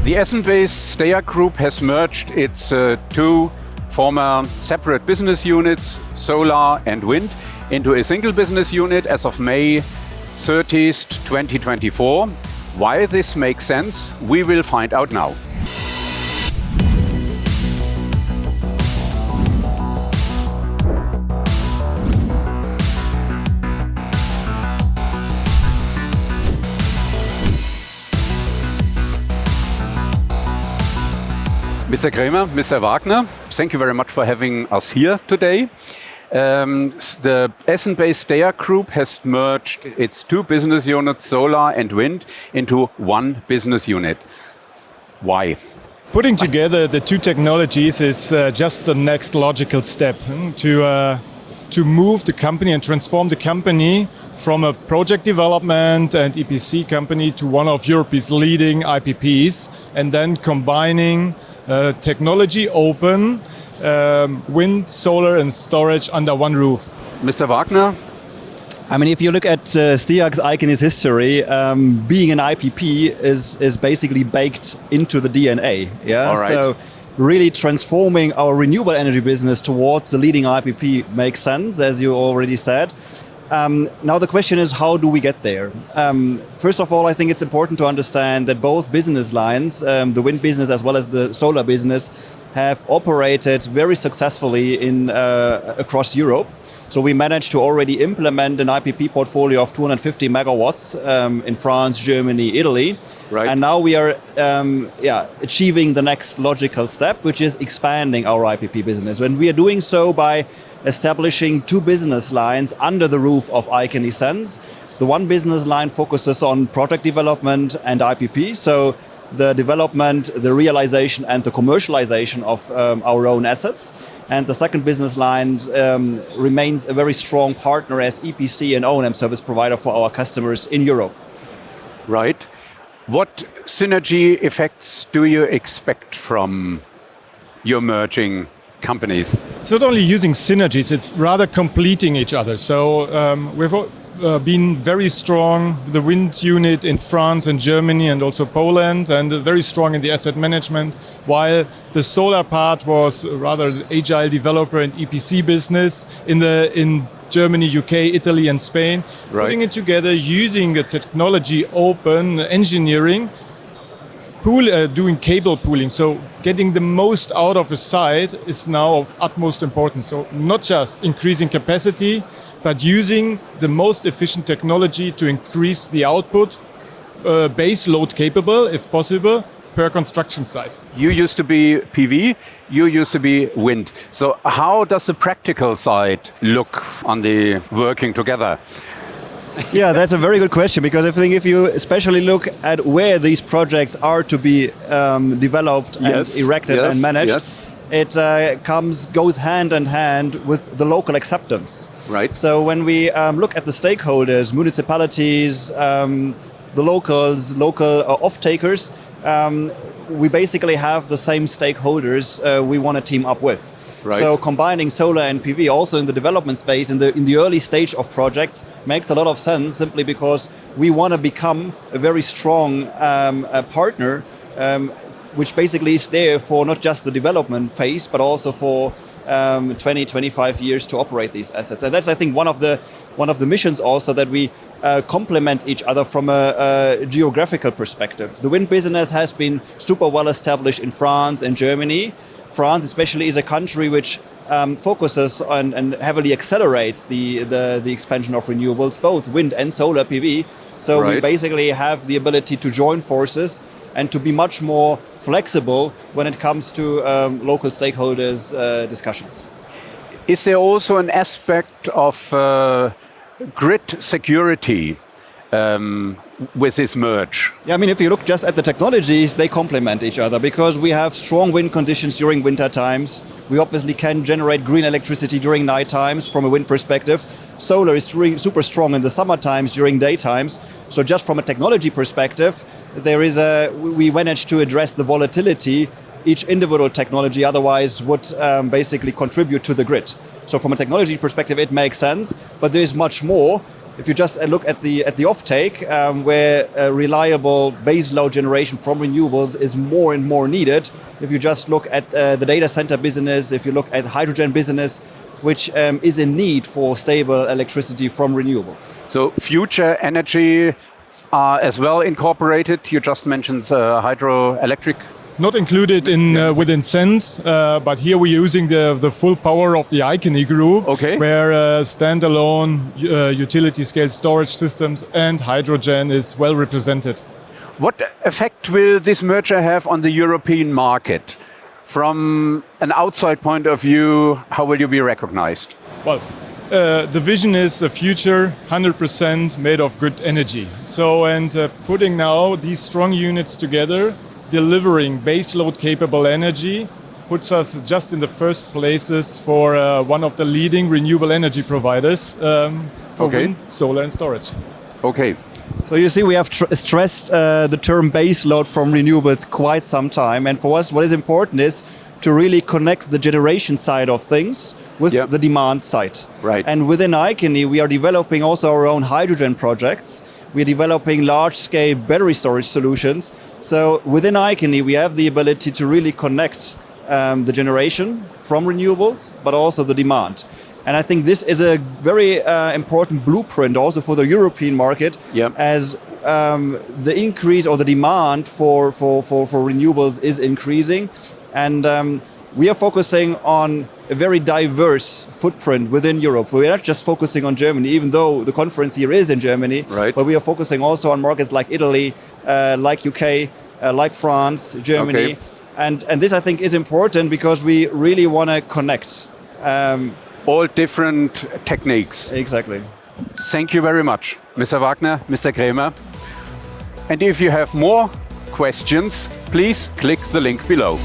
The Essen-based Steag Group has merged its two former separate business units, solar and wind, into a single business unit as of May 30th, 2024. Why this makes sense, we will find out now. Mr. Krämer, Mr. Wagner, thank you very much for having us here today. The Essen-based Steag Group has merged its two business units, solar and wind, into one business unit. Why? Putting together the two technologies is just the next logical step to move the company and transform the company from a project development and EPC company to one of Europe's leading IPPs, and then combining technology open wind, solar and storage under one roof. Mr. Wagner? I mean, if you look at Steag's Iqony's history, being an IPP is basically baked into the DNA. Yeah. All right. So really transforming our renewable energy business towards the leading IPP makes sense, as you already said. Now the question is, how do we get there? First of all, I think it's important to understand that both business lines, the wind business as well as the solar business, have operated very successfully across Europe. So we managed to already implement an IPP portfolio of 250 megawatts in France, Germany, Italy. Right. And now we are achieving the next logical step, which is expanding our IPP business. And we are doing so by establishing two business lines under the roof of Iqony Sense. The one business line focuses on project development and IPP, so the development, the realization and the commercialization of our own assets. And the second business line remains a very strong partner as EPC and O&M service provider for our customers in Europe. Right. What synergy effects do you expect from your merging companies? It's not only using synergies, it's rather completing each other. So we've been very strong, the wind unit in France and Germany and also Poland, and very strong in the asset management, while the solar part was rather agile developer and EPC business in Germany, UK, Italy and Spain. Right. Putting it together using a technology open engineering, doing cable pooling, so getting the most out of a site is now of utmost importance. So not just increasing capacity, but using the most efficient technology to increase the output, base load capable, if possible, per construction site. You used to be PV, you used to be wind. So how does the practical side look on the working together? Yeah, that's a very good question, because I think if you especially look at where these projects are to be developed and erected and managed, it goes hand in hand with the local acceptance. Right. So when we look at the stakeholders, municipalities, the local off-takers, we basically have the same stakeholders we want to team up with. Right. So combining solar and PV also in the development space, in the early stage of projects, makes a lot of sense, simply because we want to become a very strong partner, which basically is there for not just the development phase, but also for 20-25 years to operate these assets. And that's, I think, one of the missions also, that we complement each other from a geographical perspective. The wind business has been super well established in France and Germany. France especially is a country which focuses on and heavily accelerates the expansion of renewables, both wind and solar PV. So we basically have the ability to join forces and to be much more flexible when it comes to local stakeholders' discussions. Is there also an aspect of grid security with this merge? Yeah, I mean, if you look just at the technologies, they complement each other, because we have strong wind conditions during winter times. We obviously can generate green electricity during night times from a wind perspective. Solar is super strong in the summer times during daytimes. So just from a technology perspective, we managed to address the volatility each individual technology otherwise would basically contribute to the grid. So from a technology perspective, it makes sense, but there's much more. if you just look at the offtake, where reliable baseload generation from renewables is more and more needed. If you just look at the data center business, if you look at hydrogen business, which is in need for stable electricity from renewables. So future energy are as well incorporated. You just mentioned hydroelectric. Not included in within Sense, but here we're using the full power of the Iqony Group, Okay. where standalone utility scale storage systems and hydrogen is well represented. What effect will this merger have on the European market? From an outside point of view, how will you be recognized? Well, the vision is a future 100% made of good energy. So, and putting now these strong units together, delivering baseload capable energy, puts us just in the first places for one of the leading renewable energy providers for wind, solar and storage. Okay. So you see, we have stressed the term baseload from renewables quite some time. And for us, what is important is to really connect the generation side of things with the demand side. Right. And within Iqony, we are developing also our own hydrogen projects. We're developing large-scale battery storage solutions. So within Iqony, we have the ability to really connect the generation from renewables, but also the demand. And I think this is a very important blueprint also for the European market, as the increase or the demand for renewables is increasing. And we are focusing on a very diverse footprint within Europe. We're not just focusing on Germany, even though the conference here is in Germany, but we are focusing also on markets like Italy, like UK, like France, Germany. And this, I think, is important because we really want to connect. All different techniques. Exactly. Thank you very much, Mr. Wagner, Mr. Krämer. And if you have more questions, please click the link below.